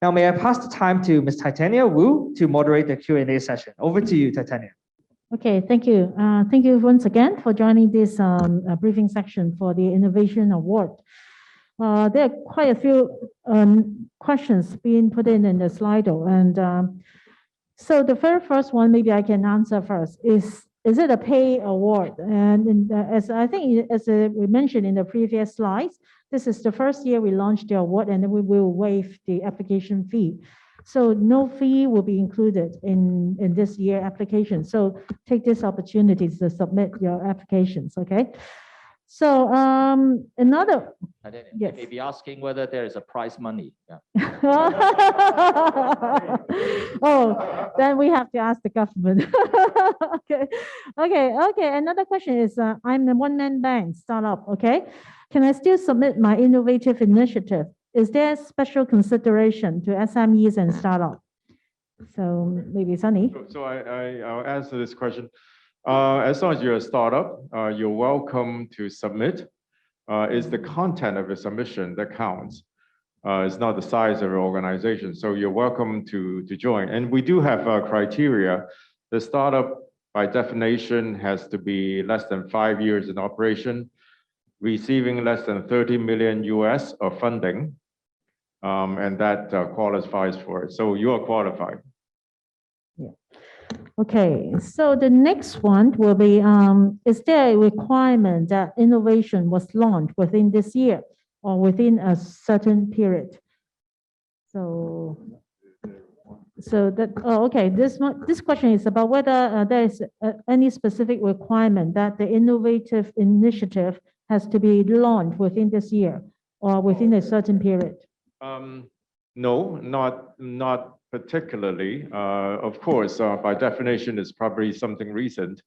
Now, may I pass the time to Ms. Titania Wu to moderate the Q&A session. Over to you, Titania. Okay, thank you. Thank you once again for joining this briefing section for the Innovation Award. There are quite a few questions being put in the Slido. And so the very first one, maybe I can answer first, is it a pay award? And as we mentioned in the previous slides, this is the first year we launched the award, and then we will waive the application fee. So no fee will be included in this year application. So take this opportunity to submit your applications, okay? So another, yes. May be asking whether there is a prize money. Yeah. Oh, then we have to ask the government. Okay. Another question is, I'm a one-man band startup, okay? Can I still submit my innovative initiative? Is there special consideration to SMEs and startup? So maybe Sunny. So I'll answer this question. As long as you're a startup, you're welcome to submit. It's the content of your submission that counts. It's not the size of your organization. So you're welcome to join. And we do have criteria. The startup, by definition, has to be less than 5 years in operation, receiving less than 30 million US of funding, and that qualifies for it. So you are qualified. Yeah. Okay, so the next one will be, is there a requirement that innovation was launched within this year or within a certain period? So that, okay, this question is about whether there is any specific requirement that the innovative initiative has to be launched within this year or within a certain period. No, not particularly. Of course, by definition, it's probably something recent.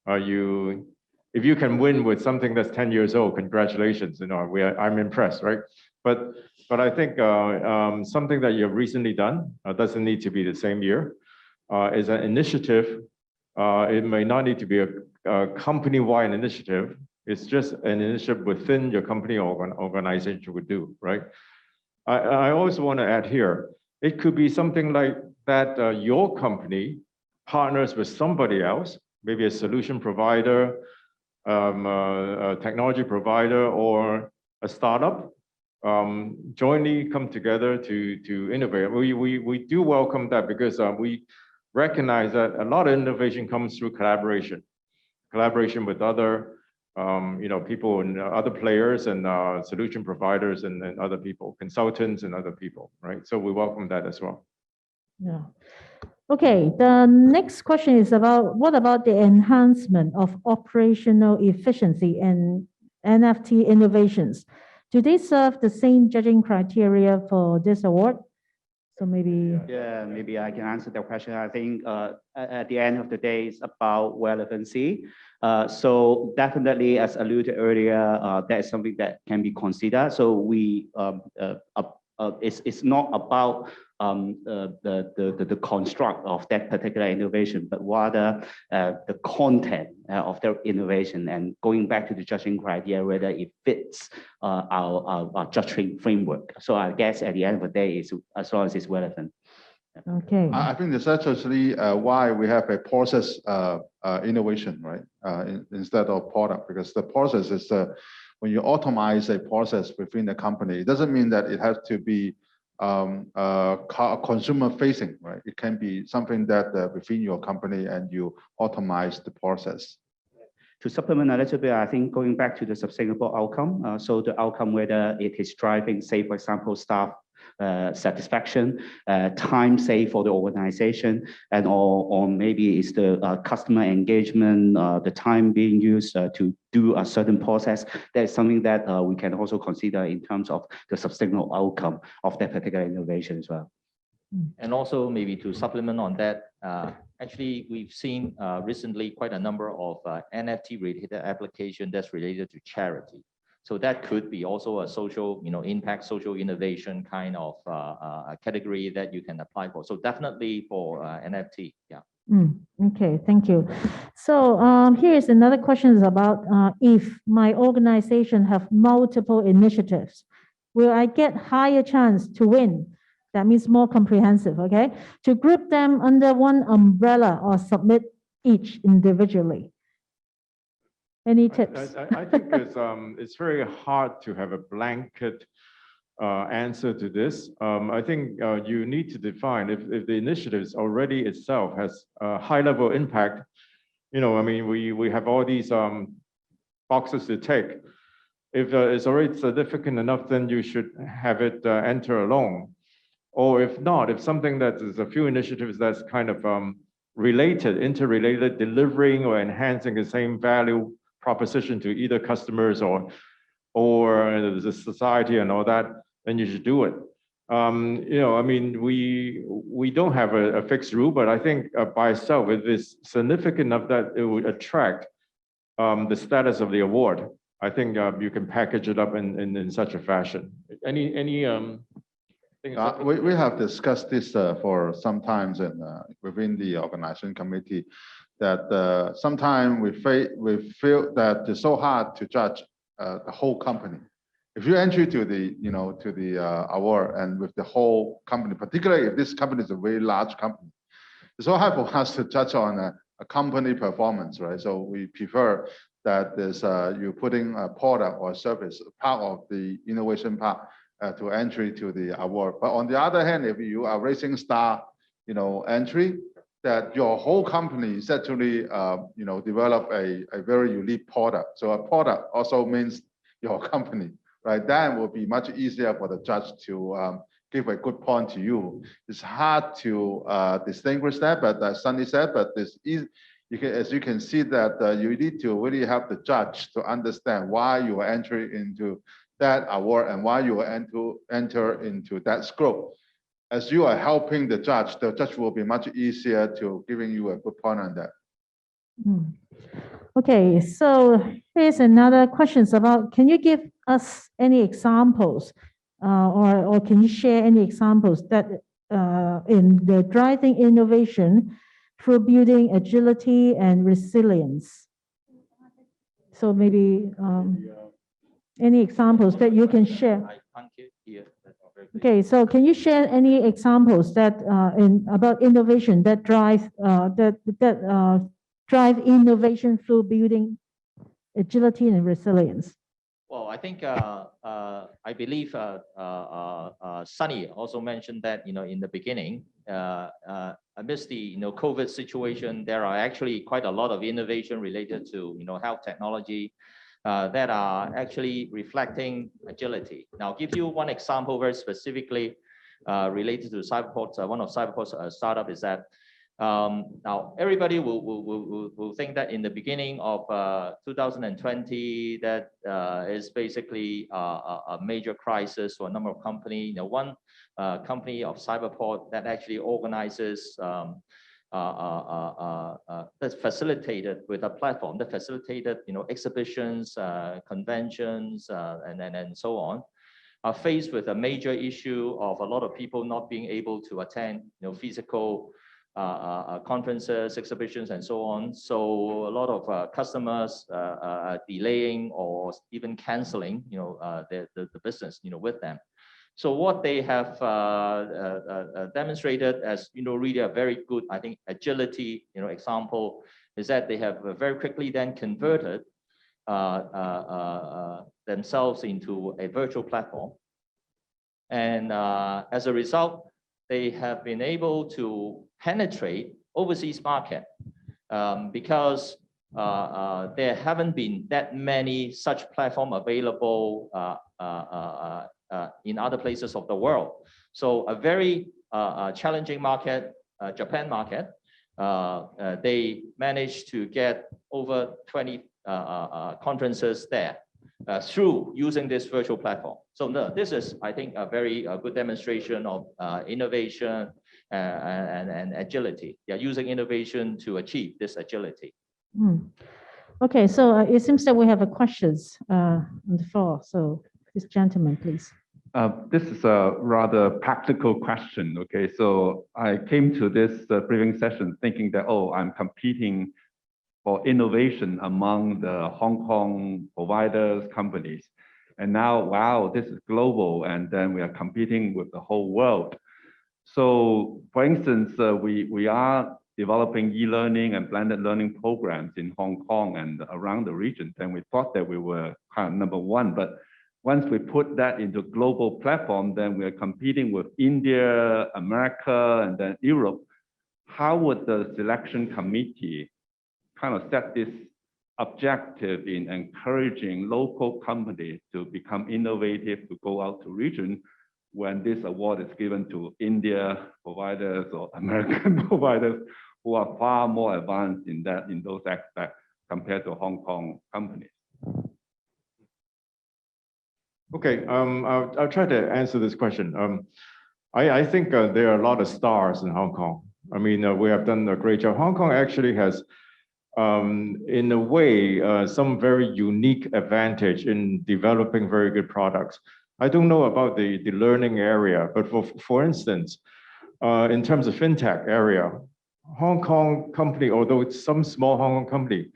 If you can win with something that's 10 years old, congratulations. You know, I'm impressed, right? But I think something that you've recently done doesn't need to be the same year. Is an initiative. It may not need to be a company-wide initiative. It's just an initiative within your company or organization would do, right? I also want to add here, it could be something like that your company partners with somebody else, maybe a solution provider, a technology provider, or a startup, jointly come together to innovate. We do welcome that because we recognize that a lot of innovation comes through collaboration with other people and other players and solution providers and other people, consultants and other people, right? So we welcome that as well. Yeah. Okay, the next question is about what about the enhancement of operational efficiency and NFT innovations? Do they serve the same judging criteria for this award? So maybe. Yeah, maybe I can answer that question. I think at the end of the day, it's about relevancy. So definitely, as alluded earlier, that is something that can be considered. So it's not about the construct of that particular innovation, but rather the content of the innovation, and going back to the judging criteria, whether it fits our judging framework. So I guess at the end of the day, it's as long as it's relevant. Okay. I think that's actually why we have a process innovation, right? Instead of product, because the process is when you automate a process within the company, it doesn't mean that it has to be consumer facing, right? It can be something that within your company and you automate the process. To supplement a little bit, I think going back to the sustainable outcome, so the outcome, whether it is driving, say, for example, staff satisfaction, time saved for the organization, and or maybe it's the customer engagement, the time being used to do a certain process. That is something that we can also consider in terms of the sustainable outcome of that particular innovation as well. And also maybe to supplement on that, actually we've seen recently quite a number of NFT related applications that's related to charity. So that could be also a social, impact, social innovation kind of category that you can apply for. So definitely for NFT, yeah. Okay, thank you. So here is another question about if my organization have multiple initiatives, will I get higher chance to win That means more comprehensive, okay? To group them under one umbrella or submit each individually. Any tips? I think it's very hard to have a blanket answer to this. I think you need to define if the initiatives already itself has a high level impact. You know, I mean, we have all these boxes to tick. If it's already significant enough, then you should have it enter along. Or if not, if something that is a few initiatives that's kind of related, interrelated, delivering or enhancing the same value proposition to either customers or the society and all that, then you should do it. You know, I mean, we don't have a fixed rule, but I think by itself, it is significant enough that it would attract the status of the award. I think you can package it up in such a fashion. Any things we have discussed this for some times within the organization committee that sometimes we feel that it's so hard to judge the whole company. If you enter to the award and with the whole company, particularly if this company is a very large company, it's so hard for us to judge on a company performance, right? So we prefer that there's you putting a product or service part of the innovation part to entry to the award. But on the other hand, if you are Rising Star, entry, that your whole company is actually develop a very unique product. So a product also means your company, right? That will be much easier for the judge to give a good point to you. It's hard to distinguish that, but as Sunny said, but this is, as you can see that you need to really help the judge to understand why you are entering into that award and why you are enter into that scope. As you are helping the judge will be much easier to giving you a good point on that. Okay, so here's another question about, can you give us any examples or can you share any examples that in the driving innovation through building agility and resilience? So maybe any examples that you can share? I can't hear. Okay, so can you share any examples that about innovation that drive drive innovation through building agility and resilience? Well, I think I believe Sunny also mentioned that in the beginning, amidst the COVID situation, there are actually quite a lot of innovation related to health technology that are actually reflecting agility. Now, I'll give you one example very specifically related to Cyberport's. One of Cyberport's startup is that now everybody will think that in the beginning of 2020 that is basically a major crisis for a number of companies. One company of Cyberport that actually organizes that's facilitated with a platform that facilitated exhibitions, conventions, and so on, are faced with a major issue of a lot of people not being able to attend physical conferences, exhibitions, and so on. So a lot of customers delaying or even canceling the business with them. So what they have demonstrated as really a very good, I think, agility example is that they have very quickly then converted themselves into a virtual platform, and as a result, they have been able to penetrate overseas market because there haven't been that many such platform available in other places of the world. So a very challenging market, Japan market, they managed to get over 20 conferences there through using this virtual platform. So this is, I think, a very good demonstration of innovation and agility. They are using innovation to achieve this agility. Okay, so it seems that we have a questions on the floor. So this gentleman, please. This is a rather practical question. Okay, so I came to this briefing session thinking that, oh, I'm competing for innovation among the Hong Kong providers, companies. And now, wow, this is global. And then we are competing with the whole world. So for instance, we are developing e-learning and blended learning programs in Hong Kong and around the region. And we thought that we were kind of number one, but once we put that into global platform, then we're competing with India, America, and then Europe. How would the selection committee kind of set this objective in encouraging local companies to become innovative, to go out to region, when this award is given to India providers or American providers who are far more advanced in those aspects compared to Hong Kong companies? Okay, I'll try to answer this question. I think there are a lot of stars in Hong Kong. I mean, we have done a great job. Hong Kong actually has, in a way, some very unique advantage in developing very good products. I don't know about the learning area, but for instance, in terms of fintech area, Hong Kong company, although it's some small Hong Kong company,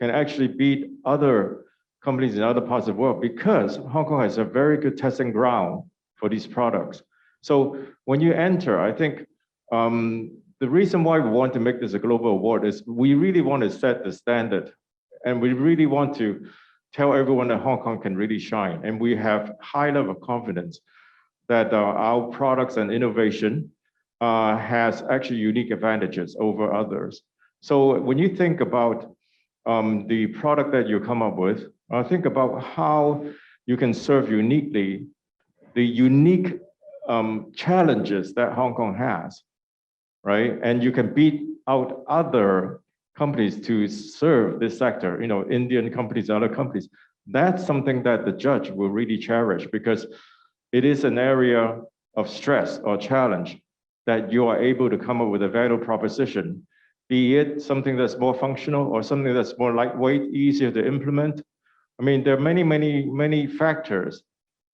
can actually beat other companies in other parts of the world because Hong Kong has a very good testing ground for these products. So when you enter, I think the reason why we want to make this a global award is we really want to set the standard, and we really want to tell everyone that Hong Kong can really shine. And we have high level of confidence that our products and innovation has actually unique advantages over others. So when you think about the product that you come up with, think about how you can serve uniquely the unique challenges that Hong Kong has, right? And you can beat out other companies to serve this sector, you know, Indian companies, other companies. That's something that the judge will really cherish because it is an area of stress or challenge that you are able to come up with a value proposition, be it something that's more functional or something that's more lightweight, easier to implement. I mean, there are many, many, many factors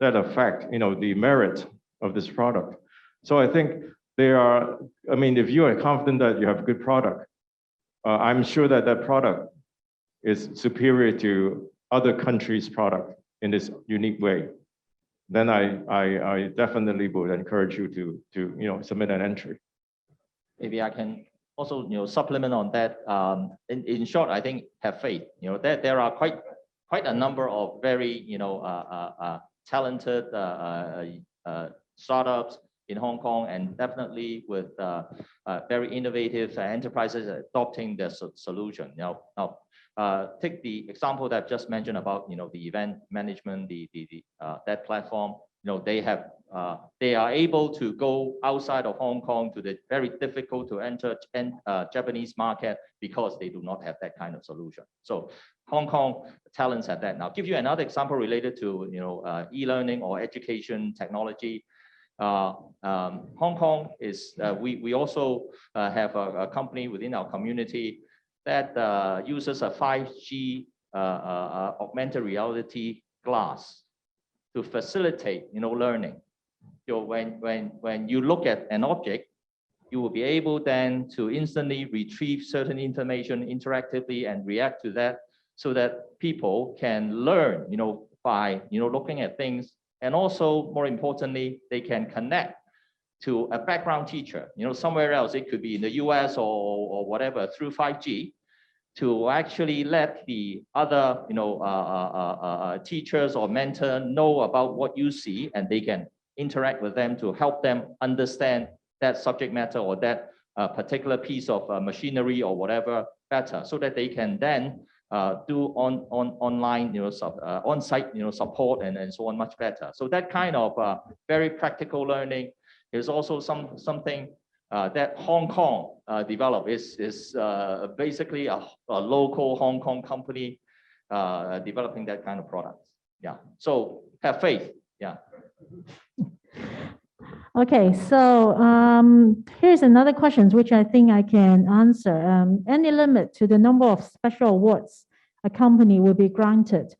that affect, you know, the merit of this product. So I think there are, I mean, if you are confident that you have a good product, I'm sure that that product is superior to other countries' product in this unique way. Then I definitely would encourage you to you know, submit an entry. Maybe I can also, you know, supplement on that. In short, I think have faith. You know, there are quite a number of very, you know, talented startups in Hong Kong, and definitely with very innovative enterprises adopting the solution. Now, take the example that I've just mentioned about, you know, the event management, that platform. You know, they are able to go outside of Hong Kong to the very difficult to enter Japanese market because they do not have that kind of solution. So Hong Kong talents have that. Now, I'll give you another example related to, you know, e-learning or education technology. Hong Kong is, we also have a company within our community that uses a 5G augmented reality glass to facilitate, you know, learning. So when you look at an object, you will be able then to instantly retrieve certain information interactively and react to that, so that people can learn, you know, by, you know, looking at things. And also, more importantly, they can connect to a background teacher, you know, somewhere else. It could be in the US or whatever, through 5G, to actually let the other, you know, teachers or mentor know about what you see, and they can interact with them to help them understand that subject matter or that particular piece of machinery or whatever better, so that they can then do online, you know, on-site, you know, support and so on much better. So that kind of very practical learning is also something that Hong Kong developed. Is basically a local Hong Kong company developing that kind of products. Yeah. So have faith. Yeah. Okay, so here's another question which I think I can answer. Any limit to the number of special awards a company will be granted?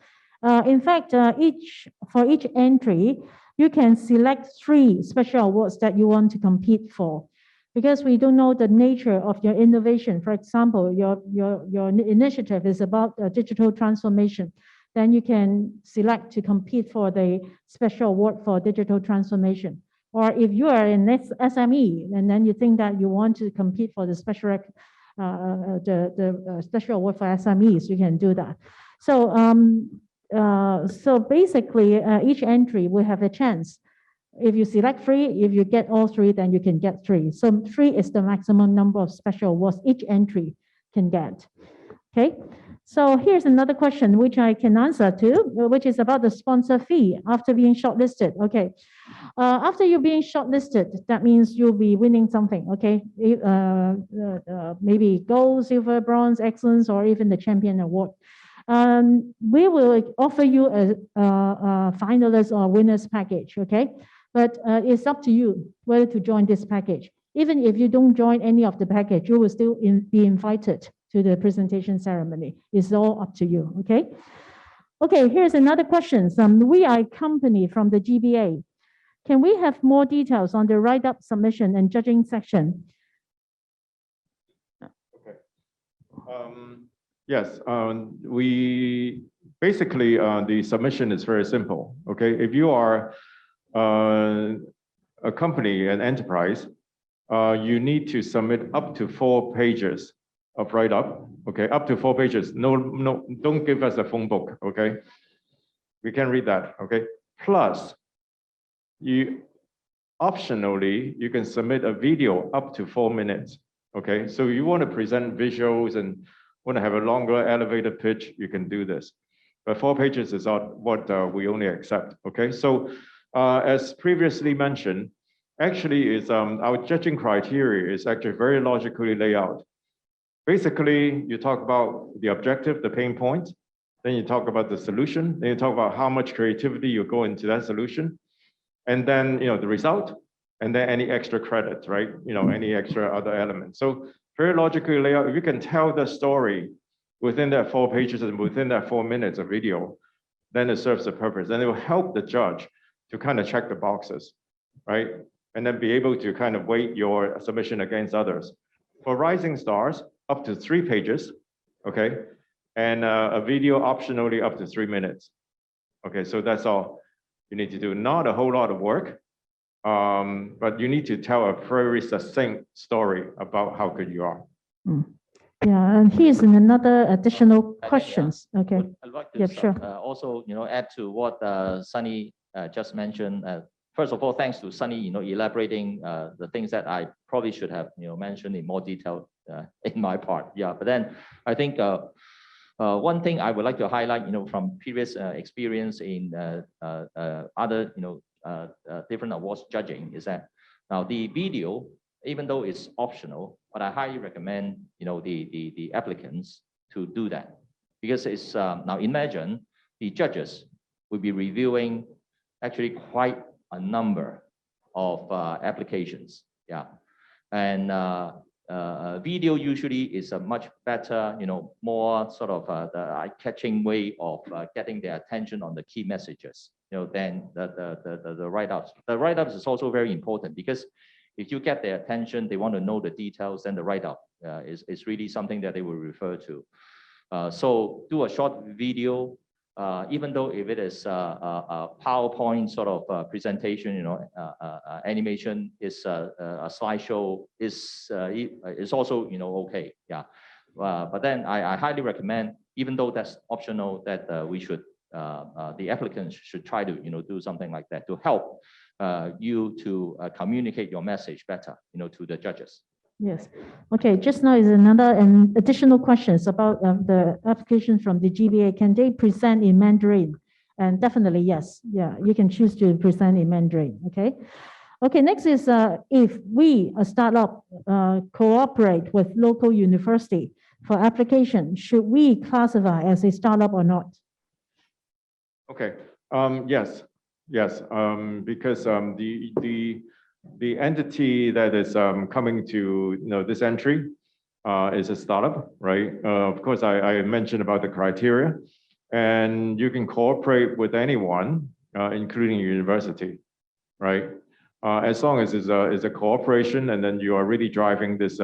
In fact, for each entry, you can select 3 special awards that you want to compete for, because we don't know the nature of your innovation. For example, your initiative is about digital transformation. Then you can select to compete for the special award for digital transformation. Or if you are an SME and then you think that you want to compete for the special special award for SMEs, you can do that. So so basically each entry will have a chance. If you select 3, if you get all 3, then you can get 3. So 3 is the maximum number of special awards each entry can get. Okay, so here's another question which I can answer to, which is about the sponsor fee after being shortlisted. Okay, after you being shortlisted, that means you'll be winning something. Okay, maybe gold, silver, bronze, excellence, or even the champion award. We will offer you a finalist or winners package. Okay, but it's up to you whether to join this package. Even if you don't join any of the package, you will still be invited to the presentation ceremony. It's all up to you, okay? Okay, here's another question. We are a company from the GBA. Can we have more details on the write-up submission and judging section? Okay. Yes, we basically, the submission is very simple, okay? If you are a company, an enterprise, you need to submit up to 4 pages of write-up, okay? Up to 4 pages. No, don't give us a phone book, okay? We can read that, okay? Plus, optionally, you can submit a video up to 4 minutes, okay? So you want to present visuals and want to have a longer elevator pitch, you can do this. But 4 pages is not what we only accept, okay? So as previously mentioned, actually is our judging criteria is actually very logically laid out. Basically, you talk about the objective, the pain point, then you talk about the solution, then you talk about how much creativity you go into that solution, and then the result, and then any extra credits, right? Any extra other elements. So very logically laid out. If you can tell the story within that 4 pages and within that 4 minutes of video, then it serves the purpose, and it will help the judge to kind of check the boxes, right? And then be able to kind of weight your submission against others. For rising stars, up to 3 pages, okay? And a video optionally up to 3 minutes. Okay, so that's all you need to do. Not a whole lot of work, but you need to tell a very succinct story about how good you are. Yeah, and here's another additional questions. Okay. I'd like to Yeah, sure. also, add to what Sunny just mentioned. First of all, thanks to Sunny, elaborating the things that I probably should have, mentioned in more detail in my part. Yeah, but then I think one thing I would like to highlight, from previous experience in other, different awards judging is that now the video, even though it's optional, but I highly recommend, the applicants to do that, because it's now imagine the judges will be reviewing actually quite a number of applications, yeah, and video usually is a much better, more sort of the eye-catching way of getting their attention on the key messages, than the write-ups. The write-ups is also very important because if you get their attention, they want to know the details, then the write-up is really something that they will refer to. So do a short video. Even though if it is a PowerPoint sort of presentation, animation is a slideshow is also okay, yeah. But then I highly recommend, even though that's optional, that we should the applicants should try to do something like that to help you to communicate your message better, to the judges. Yes. Okay. Just now is another and additional questions about the application from the GBA. Can they present in Mandarin? And definitely yes. Yeah, you can choose to present in Mandarin. Okay. Okay. Next is if we, a startup, cooperate with local university for application, should we classify as a startup or not? Okay. Yes. Yes. Because the entity that is coming to this entry is a startup, right? Of course, I mentioned about the criteria, and you can cooperate with anyone, including university, right? As long as it's a cooperation, and then you are really driving this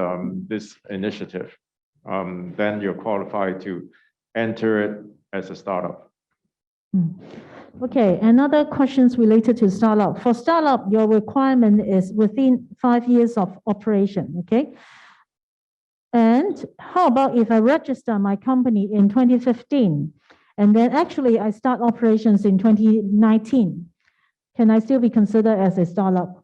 this initiative, then you're qualified to enter it as a startup. Okay, another questions related to startup. For startup, your requirement is within 5 years of operation, okay? And how about if I register my company in 2015 and then actually I start operations in 2019? Can I still be considered as a startup?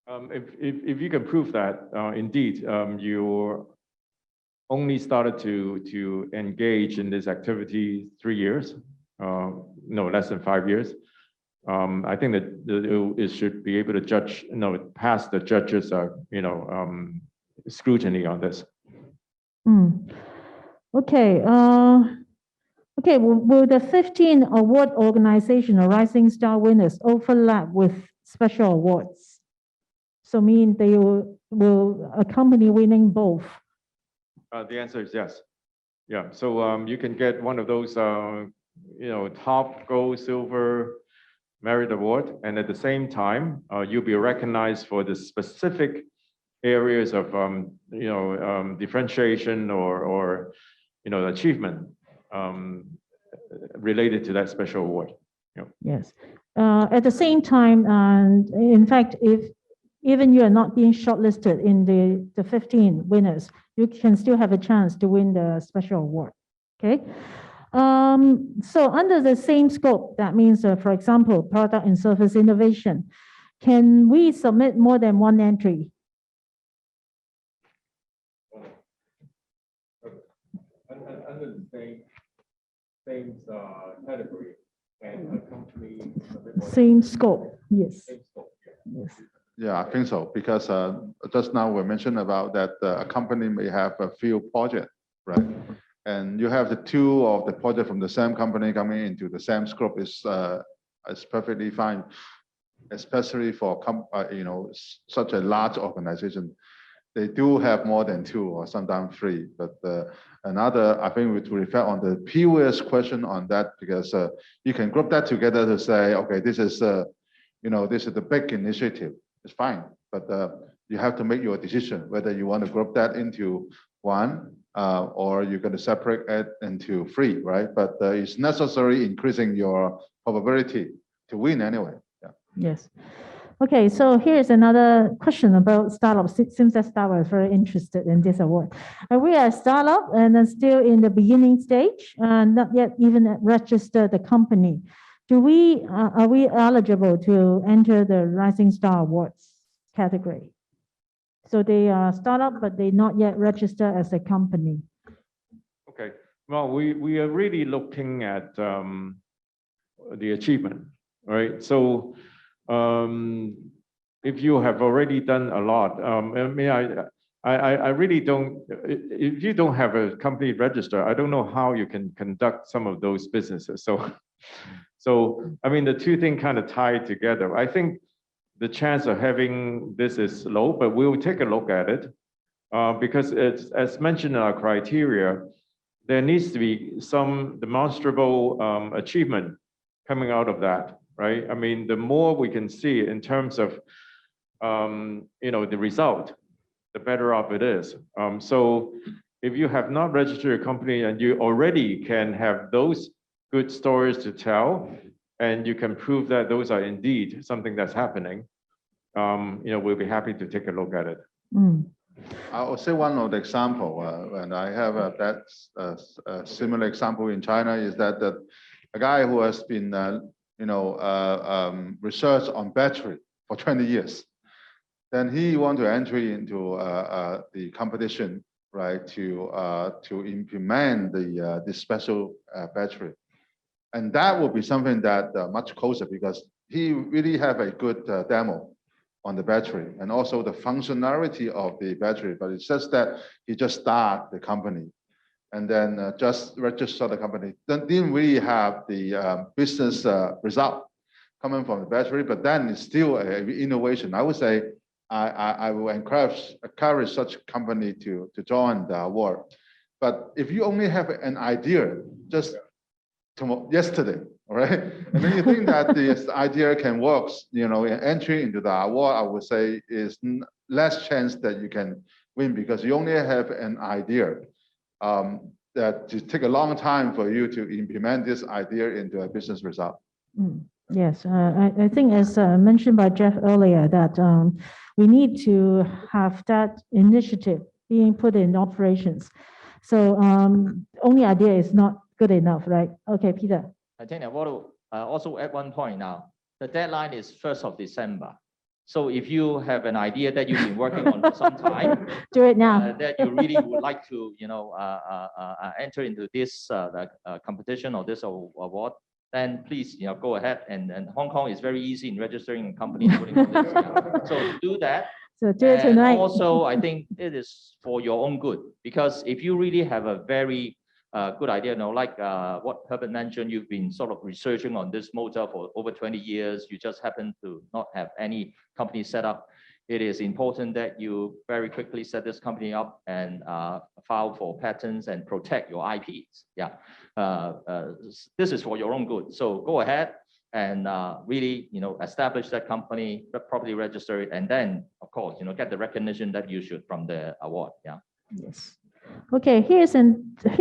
If you can prove that, indeed, you only started to engage in this activity 3 years, no, less than 5 years. I think that it should be able to judge, pass the judges, scrutiny on this. Okay. Okay. Will the 15 award organization or Rising Star winners overlap with special awards? So mean they will a company winning both? The answer is yes. Yeah. So you can get one of those, top gold, silver merit award, and at the same time, you'll be recognized for the specific areas of differentiation or achievement related to that special award. Yes. At the same time, and in fact, if even you are not being shortlisted in the 15 winners, you can still have a chance to win the special award. Okay. So under the same scope, that means, for example, product and service innovation, can we submit more than one entry? Under the same category and a company. Same scope, yes. Same scope, yeah. Yes. Yeah, I think so, because just now we mentioned about that a company may have a few projects, right? And you have the two of the project from the same company coming into the same scope is perfectly fine, especially for such a large organization. They do have more than two or sometimes three, but another, I think we refer on the previous question on that, because you can group that together to say, okay, this is this is the big initiative. It's fine, but you have to make your decision whether you want to group that into one or you're going to separate it into three, right? But it's necessary increasing your probability to win anyway. Yeah. Yes. Okay, so here's another question about startups. It seems that startup is very interested in this award. We are a startup and then still in the beginning stage, not yet even registered the company. Are we eligible to enter the Rising Star Awards category? So they are startup, but they not yet registered as a company. Okay. Well, we are really looking at the achievement, right? So if you have already done a lot, I really don't. If you don't have a company register, I don't know how you can conduct some of those businesses. So I mean, the two things kind of tie together. I think the chance of having this is low, but we'll take a look at it because it's, as mentioned in our criteria, there needs to be some demonstrable achievement coming out of that, right? I mean, the more we can see in terms of the result, the better off it is. So if you have not registered a company and you already can have those good stories to tell, and you can prove that those are indeed something that's happening, we'll be happy to take a look at it. I'll say one of the example, and I have that similar example in China, is that a guy who has been, research on battery for 20 years, then he want to enter into the competition, right, to implement this special battery. And that will be something that much closer, because he really have a good demo on the battery and also the functionality of the battery. But it's just that he just start the company and then just register the company. Didn't really have the business result coming from the battery, but then it's still an innovation. I would say I will encourage such company to join the award. But if you only have an idea just yesterday, all right, and then you think that this idea can work, entry into the award, I would say is less chance that you can win, because you only have an idea. That to take a long time for you to implement this idea into a business result. Yes, I think as mentioned by Jeff earlier, that we need to have that initiative being put in operations. So only idea is not good enough, right? Okay, Peter. I think I want to also add one point now. The deadline is 1st of December. So if you have an idea that you've been working on for some time, Do it now. that you really would like to, enter into this competition or this award, then please, go ahead. And Hong Kong is very easy in registering a company. Putting on this, So do that. So do it tonight. And also, I think it is for your own good, because if you really have a very good idea, like what Herbert mentioned, you've been sort of researching on this motor for over 20 years. You just happen to not have any company set up. It is important that you very quickly set this company up and file for patents and protect your IPs. Yeah, this is for your own good. So go ahead and really, establish that company, properly register it, and then, of course, get the recognition that you should from the award. Yeah. Yes. Okay, here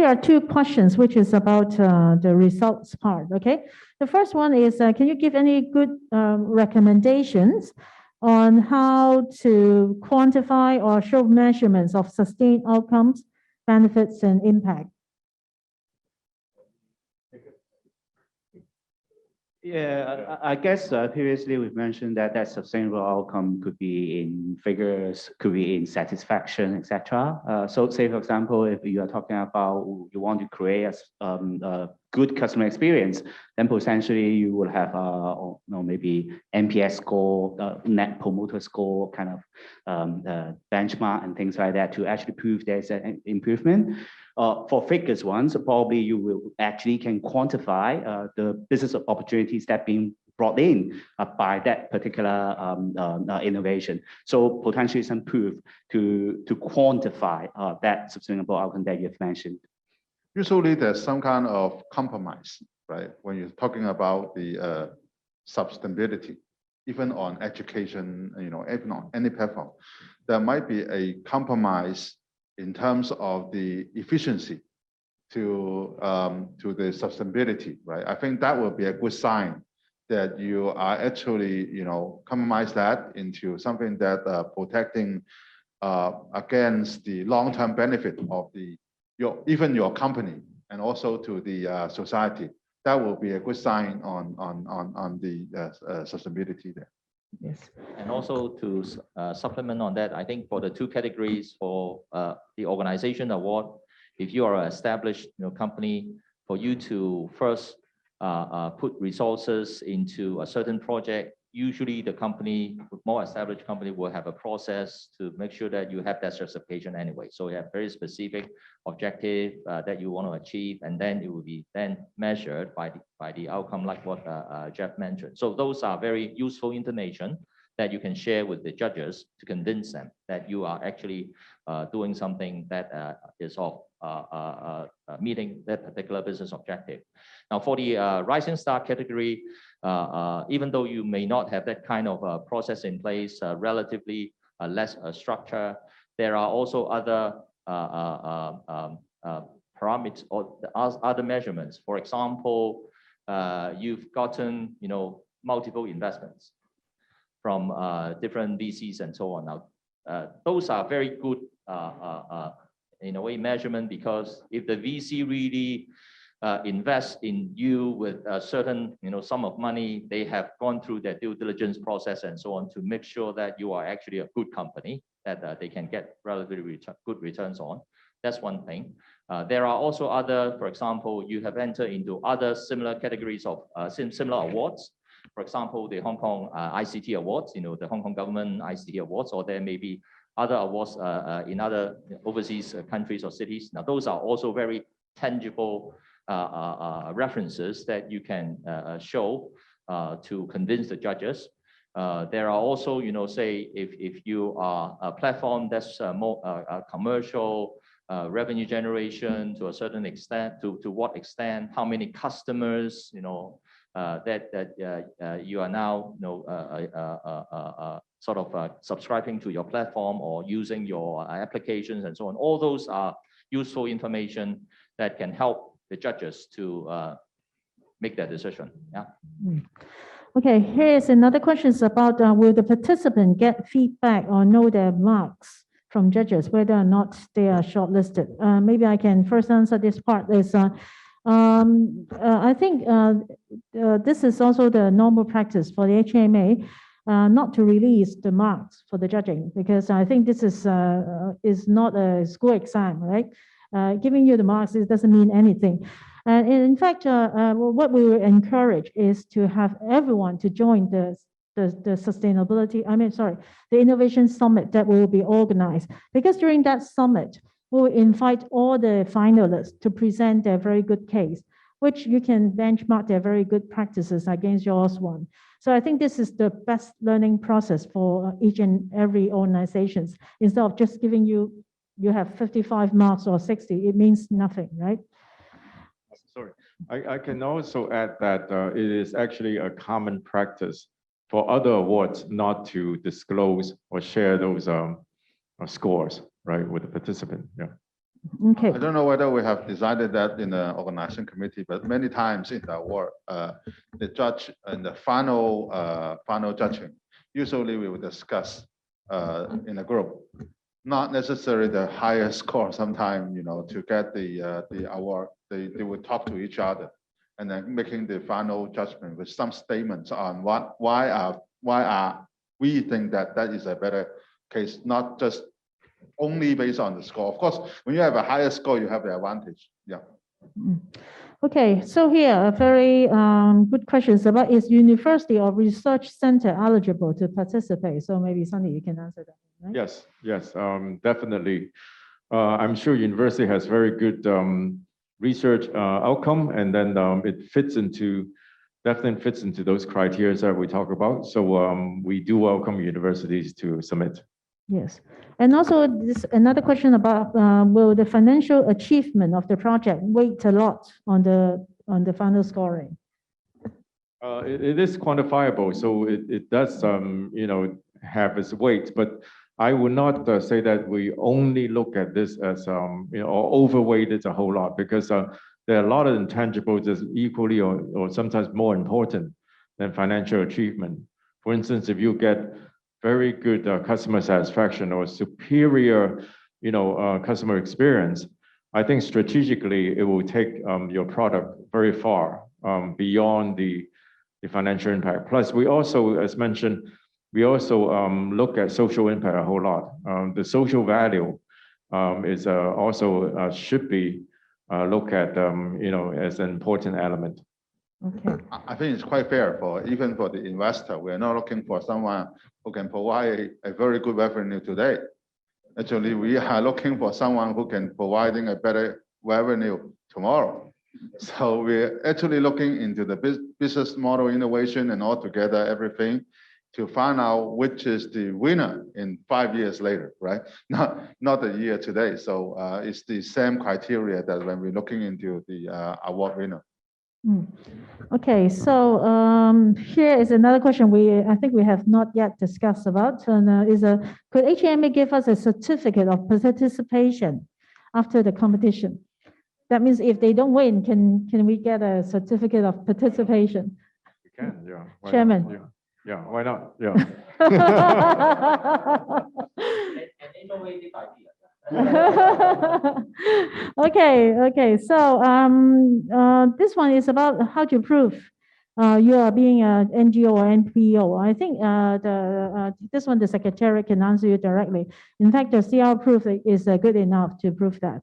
are two questions, which is about the results part. Okay, the first one is, can you give any good recommendations on how to quantify or show measurements of sustained outcomes, benefits, and impact? Yeah, I guess previously we've mentioned that sustainable outcome could be in figures, could be in satisfaction, etc. So say, for example, if you are talking about you want to create a good customer experience, then potentially you will have maybe NPS score, net promoter score kind of benchmark and things like that to actually prove there's an improvement. For figures ones, probably you will actually can quantify the business opportunities that being brought in by that particular innovation. So potentially some proof to quantify that sustainable outcome that you've mentioned. Usually there's some kind of compromise, right? When you're talking about the sustainability, even on education, even on any platform, there might be a compromise in terms of the efficiency to the sustainability, right? I think that will be a good sign that you are actually, compromise that into something that protecting against the long-term benefit of even your company and also to the society. That will be a good sign on the sustainability there. Yes. And also to supplement on that, I think for the two categories for the organization award, if you are an established company, for you to first put resources into a certain project, usually the company, more established company, will have a process to make sure that you have that certification anyway. So you have very specific objective that you want to achieve, and then it will be then measured by the outcome, like what Jeff mentioned. So those are very useful information that you can share with the judges to convince them that you are actually doing something that is of meeting that particular business objective. Now, for the Rising Star category, even though you may not have that kind of process in place, relatively less structure, there are also other parameters or other measurements. For example, you've gotten multiple investments from different VCs and so on. Now, those are very good in a way measurement, because if the VC really invest in you with a certain sum of money, they have gone through their due diligence process and so on to make sure that you are actually a good company that they can get relatively good returns on. That's one thing. There are also other, for example, you have entered into other similar categories of similar awards. For example, the Hong Kong ICT Awards, the Hong Kong government ICT Awards, or there may be other awards in other overseas countries or cities. Now, those are also very tangible references that you can show to convince the judges. There are also, say, if you are a platform that's more commercial, revenue generation to a certain extent, to what extent, how many customers, that you are now, sort of subscribing to your platform or using your applications and so on. All those are useful information that can help the judges to make that decision. Yeah. Okay, here is another question about will the participant get feedback or know their marks from judges, whether or not they are shortlisted? Maybe I can first answer this part. I think this is also the normal practice for the HKMA, not to release the marks for the judging, because I think this is not a school exam, right? Giving you the marks, it doesn't mean anything. And in fact, what we will encourage is to have everyone to join the Innovation Summit that will be organized. Because during that summit, we will invite all the finalists to present their very good case, which you can benchmark their very good practices against yours one. So I think this is the best learning process for each and every organization. Instead of just giving you have 55 marks or 60, it means nothing, right? Sorry, I can also add that it is actually a common practice for other awards not to disclose or share those scores, right, with the participant. Yeah. Okay. I don't know whether we have decided that in the organizing committee, but many times in the award, the judge in the final judging, usually we will discuss in a group, not necessarily the highest score. Sometimes, to get the award, they will talk to each other, and then making the final judgment with some statements on why are we think that is a better case, not just only based on the score. Of course, when you have a higher score, you have the advantage. Yeah. Okay, so here a very good question about is university or research center eligible to participate? So maybe Sunny, you can answer that. Right? Yes, definitely. I'm sure university has very good research outcome, and then it definitely fits into those criteria that we talk about. So we do welcome universities to submit. Yes, and also this another question about will the financial achievement of the project weight a lot on the final scoring? It is quantifiable, so it does have its weight, but I would not say that we only look at this as or overweight it a whole lot, because there are a lot of intangibles that's equally or sometimes more important than financial achievement. For instance, if you get very good customer satisfaction or superior, customer experience, I think strategically it will take your product very far beyond the financial impact. Plus, we also, as mentioned, look at social impact a whole lot. The social value is also should be looked at, as an important element. Okay. I think it's quite fair even for the investor. We're not looking for someone who can provide a very good revenue today. Actually, we are looking for someone who can providing a better revenue tomorrow. So we're actually looking into the business model innovation and altogether everything to find out which is the winner in 5 years later, right? Not a year today. So it's the same criteria that when we're looking into the award winner. Okay, so here is another question I think we have not yet discussed about, and could HKMA give us a certificate of participation after the competition? That means if they don't win, can we get a certificate of participation? We can, yeah. Why Chairman. not? Yeah, why not? Yeah. An innovative idea. Okay. So this one is about how to prove you are being an NGO or NPO. I think this one the secretary can answer you directly. In fact, the CR proof is good enough to prove that.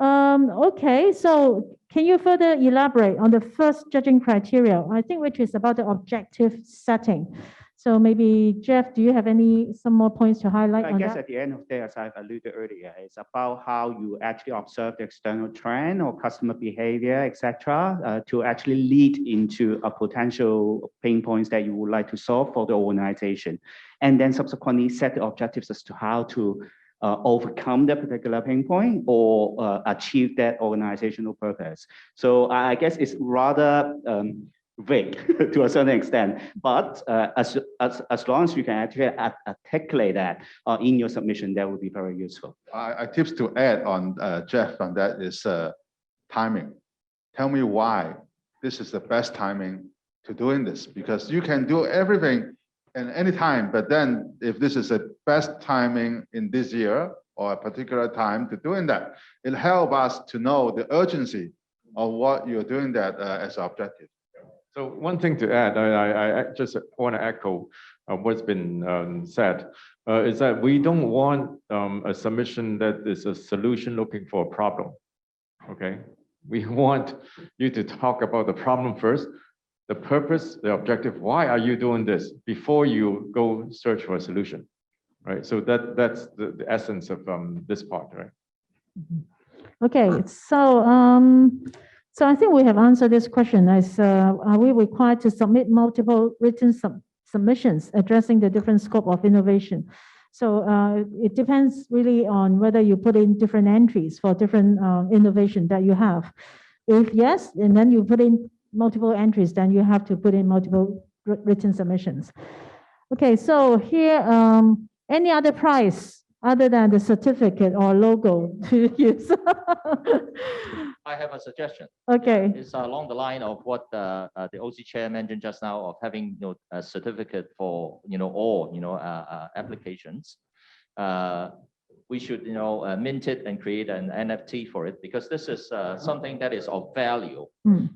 Okay, so can you further elaborate on the first judging criteria? I think which is about the objective setting. So maybe Jeff, do you have some more points to highlight on that? I guess at the end of the day, as I've alluded earlier, it's about how you actually observe the external trend or customer behavior, etc., to actually lead into a potential pain points that you would like to solve for the organization, and then subsequently set the objectives as to how to overcome that particular pain point or achieve that organizational purpose. So I guess it's rather vague to a certain extent, but as long as you can actually articulate that in your submission, that would be very useful. Tips to add on, Jeff, on that is timing. Tell me why this is the best timing to doing this, because you can do everything at any time, but then if this is the best timing in this year or a particular time to doing that, it'll help us to know the urgency of what you're doing that as objective. So one thing to add, I just want to echo what's been said, is that we don't want a submission that is a solution looking for a problem, okay? We want you to talk about the problem first, the purpose, the objective, why are you doing this before you go search for a solution, right? So that's the essence of this part, right? Okay, so I think we have answered this question as are we required to submit multiple written submissions addressing the different scope of innovation? So it depends really on whether you put in different entries for different innovation that you have. If yes, and then you put in multiple entries, then you have to put in multiple written submissions. Okay, so here, any other prize other than the certificate or logo to use? I have a suggestion. Okay. It's along the line of what the OC chair mentioned just now of having a certificate for all applications. We should mint it and create an NFT for it, because this is something that is of value.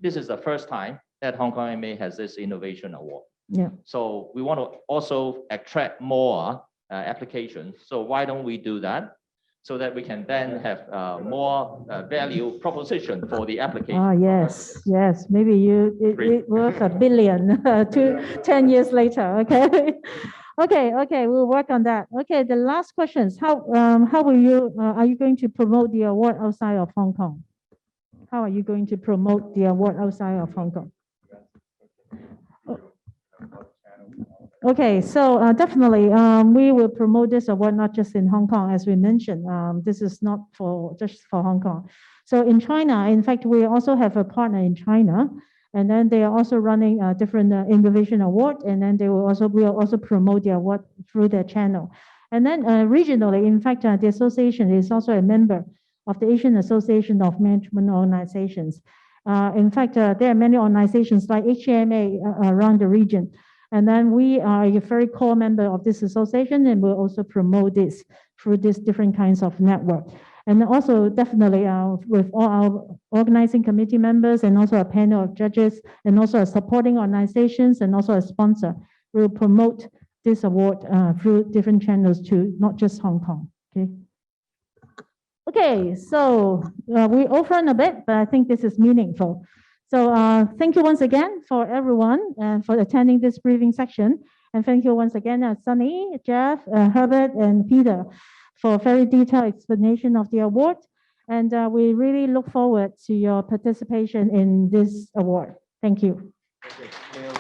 This is the first time that Hong Kong HKMA has this innovation award. Yeah. So we want to also attract more applications. So why don't we do that, so that we can then have more value proposition for the application? Ah, yes, yes. Maybe it worth $1 billion 10 years later. Okay. Okay, we'll work on that. Okay, the last questions. How will you, are you going to promote the award outside of Hong Kong? How are you going to promote the award outside of Hong Kong? Okay, so definitely we will promote this award not just in Hong Kong, as we mentioned. This is not just for Hong Kong. So in China, in fact, we also have a partner in China. And then they are also running a different innovation award, and then they will also promote the award through their channel. And then regionally, in fact, the association is also a member of the Asian Association of Management Organizations. In fact, there are many organizations like HKMA around the region. And then we are a very core member of this association, and we'll also promote this through these different kinds of network. And also definitely with all our organizing committee members and also a panel of judges and also a supporting organizations and also a sponsor, we'll promote this award through different channels to not just Hong Kong. Okay. Okay, so we overrun a bit, but I think this is meaningful. So thank you once again for everyone for attending this briefing section. And thank you once again, Sunny, Jeff, Herbert, and Peter, for a very detailed explanation of the award. And we really look forward to your participation in this award. Thank you. Thank you.